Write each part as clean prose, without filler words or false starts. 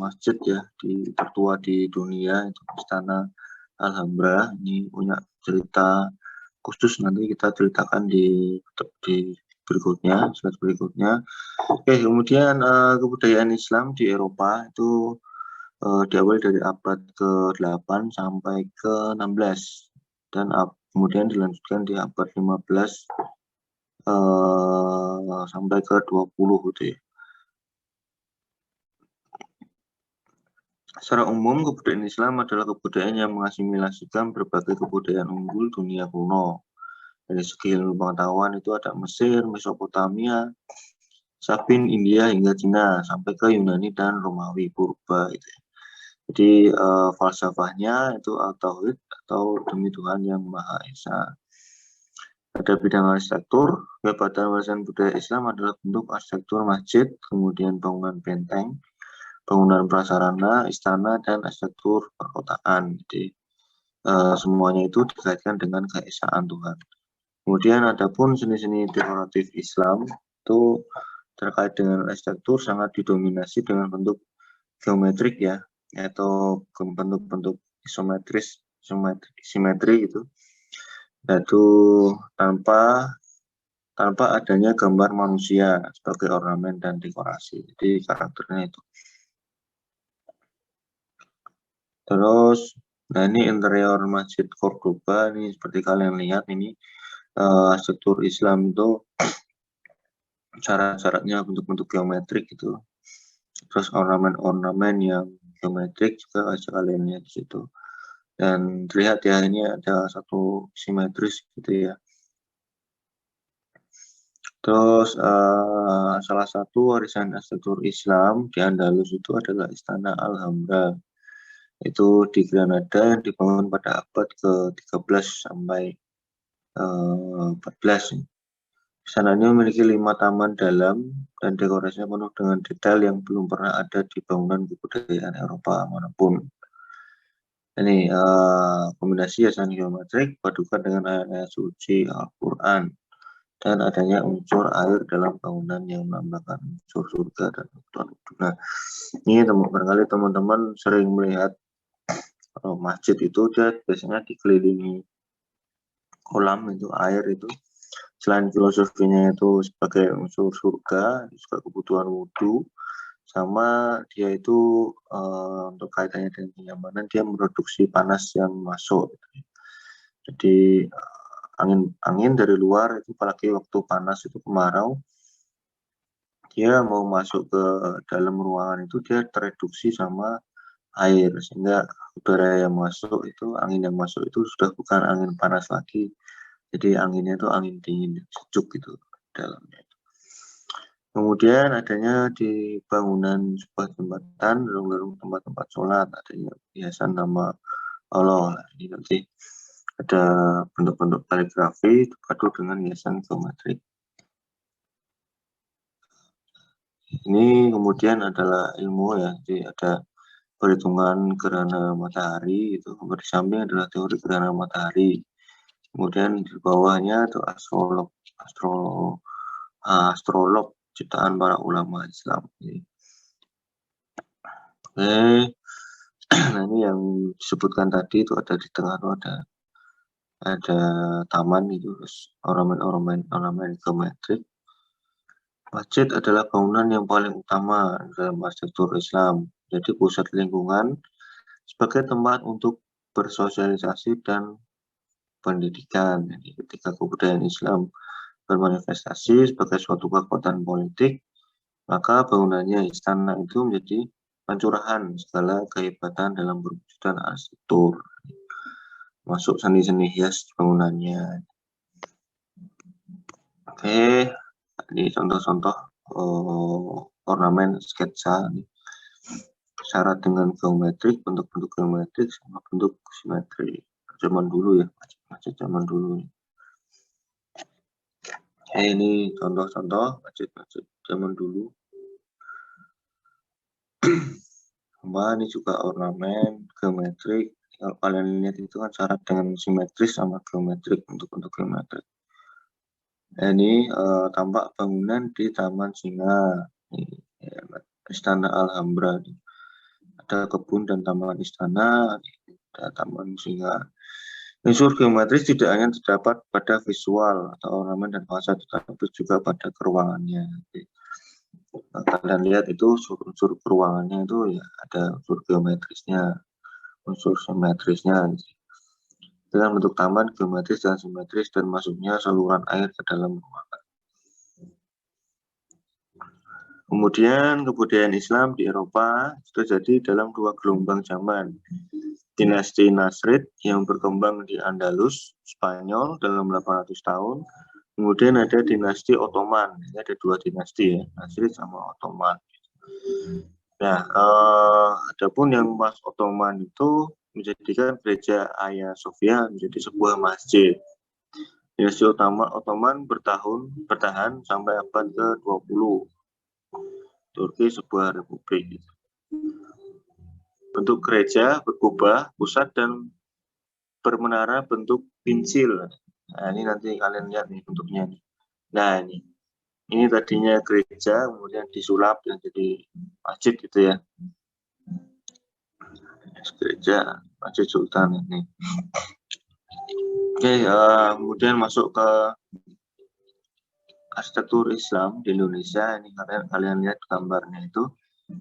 masjid ya tertua di dunia, itu Istana Alhambra. Ini punya cerita khusus, nanti kita ceritakan di berikutnya, slide berikutnya. Oke, kemudian kebudayaan Islam di Eropa itu diawali dari abad ke-8 sampai ke-16 dan kemudian dilanjutkan di abad 15 sampai ke-20 gitu ya. Secara umum, kebudayaan Islam adalah kebudayaan yang mengasimilasikan berbagai kebudayaan unggul dunia kuno. Dari segi ilmu pengetahuan itu ada Mesir, Mesopotamia, Sabin, India hingga Cina sampai ke Yunani dan Romawi purba gitu ya. Jadi falsafahnya itu Al-Tauhid atau demi Tuhan yang Maha Esa. Pada bidang arsitektur, kehebatan warisan budaya Islam adalah bentuk arsitektur masjid, kemudian bangunan benteng, bangunan prasarana, istana, dan arsitektur perkotaan. Jadi semuanya itu dikaitkan dengan keesaan Tuhan. Kemudian adapun seni-seni dekoratif Islam itu terkait dengan arsitektur sangat didominasi dengan bentuk geometrik ya, atau bentuk-bentuk simetri gitu, yaitu tanpa adanya gambar manusia sebagai ornamen dan dekorasi. Jadi karakternya itu. Terus, nah ini interior Masjid Cordoba, ini seperti kalian lihat ini arsitektur Islam itu syarat-syaratnya bentuk-bentuk geometrik gitu. Terus ornamen-ornamen yang geometrik juga bisa kalian lihat di situ. Dan terlihat ya, ini ada satu simetris gitu ya. Terus salah satu warisan arsitektur Islam di Andalus itu adalah Istana Alhambra. Itu di Granada yang dibangun pada abad ke-13 sampai 14. Istana ini memiliki 5 taman dalam dan dekorasinya penuh dengan detail yang belum pernah ada di bangunan kebudayaan Eropa manapun. Ini kombinasi hiasan geometrik padukan dengan ayat-ayat suci Al-Quran dan adanya unsur air dalam bangunan yang menambahkan unsur surga dan kebutuhan hidup. Nah, ini barangkali teman-teman sering melihat masjid itu dia biasanya dikelilingi kolam itu, air itu. Selain filosofinya itu sebagai unsur surga, juga kebutuhan wudhu, sama dia itu untuk kaitannya dengan kenyamanan, dia memproduksi panas yang masuk. Jadi angin dari luar itu, apalagi waktu panas itu kemarau, dia mau masuk ke dalam ruangan itu dia tereduksi sama air, sehingga udara yang masuk itu, angin yang masuk itu sudah bukan angin panas lagi, jadi anginnya itu angin dingin sejuk gitu dalamnya. Kemudian adanya di bangunan sebuah jembatan, lorong-lorong tempat-tempat sholat, adanya hiasan nama Allah. Ini nanti ada bentuk-bentuk kaligrafi dipadu dengan hiasan geometrik. Ini kemudian adalah ilmu ya, jadi ada perhitungan gerhana matahari, itu di samping adalah teori gerhana matahari. Kemudian di bawahnya itu astrolog ciptaan para ulama Islam. Oke, nah ini yang disebutkan tadi itu ada di tengah itu ada taman itu, terus ornamen geometrik. Masjid adalah bangunan yang paling utama dalam arsitektur Islam. Jadi pusat lingkungan sebagai tempat untuk bersosialisasi dan pendidikan. Jadi ketika kebudayaan Islam bermanifestasi sebagai suatu kekuatan politik, maka bangunannya istana itu menjadi pencurahan segala kehebatan dalam perwujudan arsitektur, masuk seni-seni hias bangunannya. Oke, ini contoh-contoh ornamen sketsa. Syarat dengan geometrik, bentuk-bentuk geometrik sama bentuk simetri. Zaman dulu ya, masjid zaman dulu. Ini contoh-contoh masjid-masjid zaman dulu. Ini juga ornamen geometrik. Kalau kalian lihat itu kan syarat dengan simetris sama geometrik, bentuk-bentuk geometrik. Ini tampak bangunan di Taman Singa, Istana Alhambra. ada kebun dan taman istana, ada taman singa. Unsur geometris tidak hanya terdapat pada visual atau ornamen dan fasad, tetapi juga pada keruangannya. Nah, kalian lihat itu unsur keruangannya itu ya ada unsur geometrisnya, unsur simetrisnya. Dengan bentuk taman geometris dan simetris dan masuknya saluran air ke dalam ruangan. Kemudian kebudayaan Islam di Eropa terjadi dalam dua gelombang zaman. Dinasti Nasrid yang berkembang di Andalus, Spanyol dalam 800 tahun. Kemudian ada dinasti Ottoman. Ini ada dua dinasti ya, Nasrid sama Ottoman. Nah, adapun yang pas Ottoman itu menjadikan gereja Hagia Sophia menjadi sebuah masjid. Dinasti Ottoman bertahan sampai abad ke-20. Turki sebuah republik. Bentuk gereja berkubah, pusat dan bermenara bentuk pincil. Nah, ini nanti kalian lihat nih bentuknya. Nah, ini tadinya gereja, kemudian disulap dan jadi masjid gitu ya. Gereja Masjid Sultan ini. Oke, kemudian masuk ke arsitektur Islam di Indonesia. Ini kalian lihat gambarnya itu.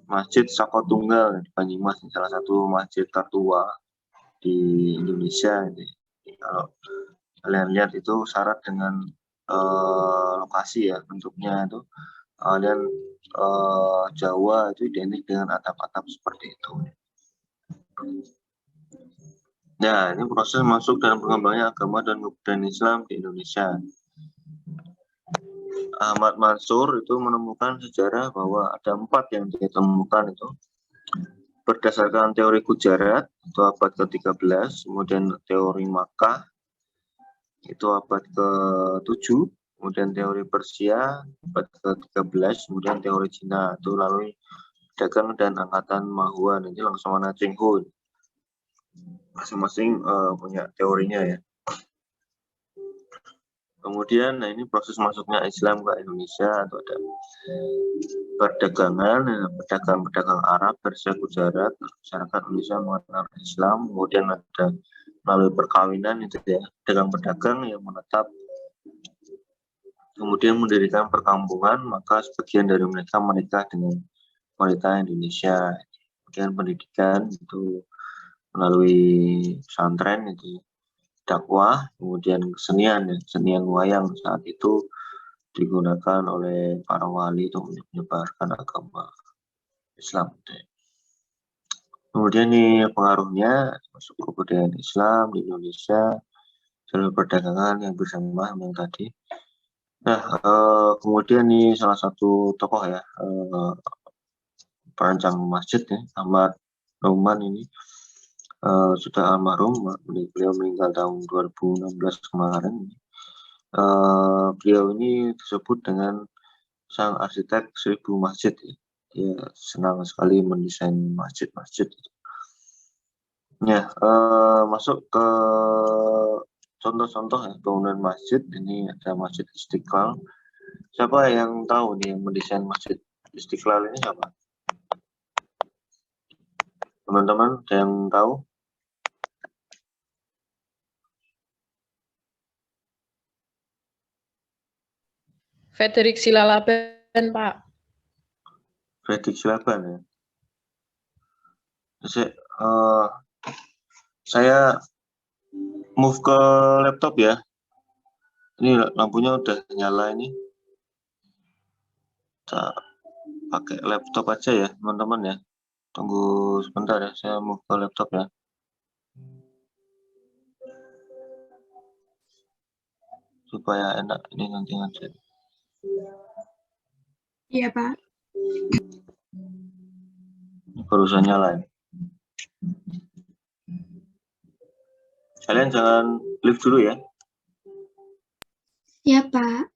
Masjid Saka Tunggal di Banyumas, salah satu masjid tertua di Indonesia. Kalau kalian lihat itu syarat dengan lokasi ya, bentuknya itu kalian Jawa itu identik dengan atap-atap seperti itu. Nah, ini proses masuk dan berkembangnya agama dan kebudayaan Islam di Indonesia. Ahmad Mansur itu menemukan sejarah bahwa ada 4 yang ditemukan itu berdasarkan teori Gujarat itu abad ke-13, kemudian teori Makkah itu abad ke-7, kemudian teori Persia abad ke-13, kemudian teori Cina itu lalu dagang dan angkatan Mahua. Nanti langsung mana Cengho masing-masing punya teorinya ya. Kemudian nah ini proses masuknya Islam ke Indonesia, atau ada perdagangan, pedagang Arab, Persia, Gujarat, masyarakat Indonesia mengenal Islam, kemudian ada melalui perkawinan itu ya, pedagang yang menetap, kemudian mendirikan perkampungan, maka sebagian dari mereka menikah dengan wanita Indonesia. Kemudian pendidikan itu melalui pesantren itu dakwah, kemudian kesenian ya, kesenian wayang saat itu digunakan oleh para wali untuk menyebarkan agama Islam. Kemudian ini pengaruhnya masuk kebudayaan Islam di Indonesia, jalur perdagangan yang bersama yang tadi. Nah, kemudian ini salah satu tokoh ya, perancang masjid ya, Ahmad Nauman ini sudah almarhum, beliau meninggal tahun 2016 kemarin. Beliau ini disebut dengan sang arsitek 1000 masjid ya. Dia senang sekali mendesain masjid-masjid. Ya, masuk ke contoh-contoh ya, bangunan masjid. Ini ada Masjid Istiqlal. Siapa yang tahu nih yang mendesain Masjid Istiqlal ini siapa? Teman-teman, ada yang tahu? Frederick Silalaban, Pak. Frederick Silalaban ya. Saya move ke laptop ya. Ini lampunya udah nyala ini. Kita pakai laptop aja ya, teman-teman ya. Tunggu sebentar ya, saya move ke laptop ya. Supaya enak ini nanti ngecek. Iya, Pak. Barusan nyala. Kalian jangan live dulu ya. Iya, Pak.